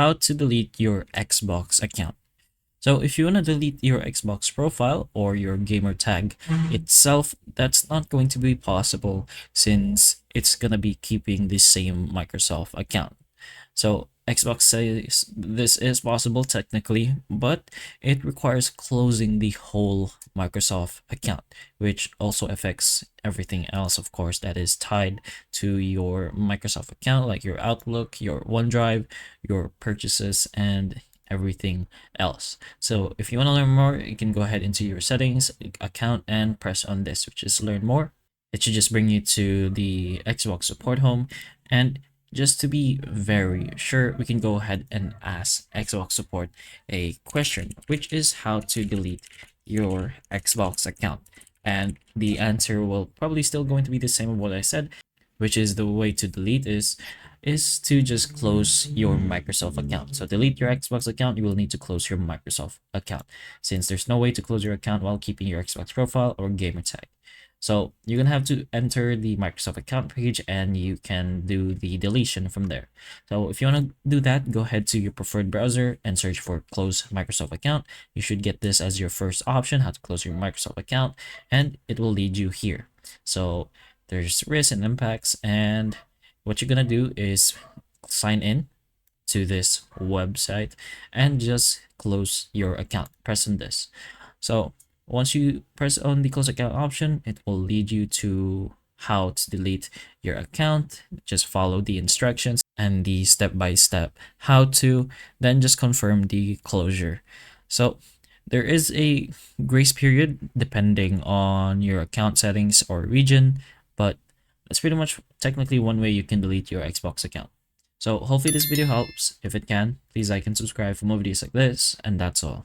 how to delete your Xbox account. So if you want to delete your Xbox profile or your gamer tag itself, that's not going to be possible since it's going to be keeping the same Microsoft account. So Xbox says this is possible technically, but it requires closing the whole Microsoft account, which also affects everything else, of course, that is tied to your Microsoft account, like your Outlook, your OneDrive, your purchases, and everything else. So if you want to learn more, you can go ahead into your settings, account, and press on this, which is learn more. It should just bring you to the Xbox support home, and just to be very sure, we can go ahead and ask Xbox support a question, which is how to delete your Xbox account. And the answer will probably still going to be the same of what I said, which is the way to delete is to just close your Microsoft account. So delete your Xbox account, you will need to close your Microsoft account, since there's no way to close your account while keeping your Xbox profile or gamer tag. So you're gonna have to enter the Microsoft account page and you can do the deletion from there. So if you want to do that, go ahead to your preferred browser and search for close Microsoft account. You should get this as your first option, how to close your Microsoft account, and it will lead you here. So there's risks and impacts, and what you're gonna do is sign in to this website and just close your account. Press on this. So once you press on the close account option, it will lead you to how to delete your account. Just follow the instructions and the step-by-step how to, then just confirm the closure. So there is a grace period depending on your account settings or region, but that's pretty much technically one way you can delete your Xbox account. So hopefully this video helps. If it can, please like and subscribe for more videos like this, and that's all.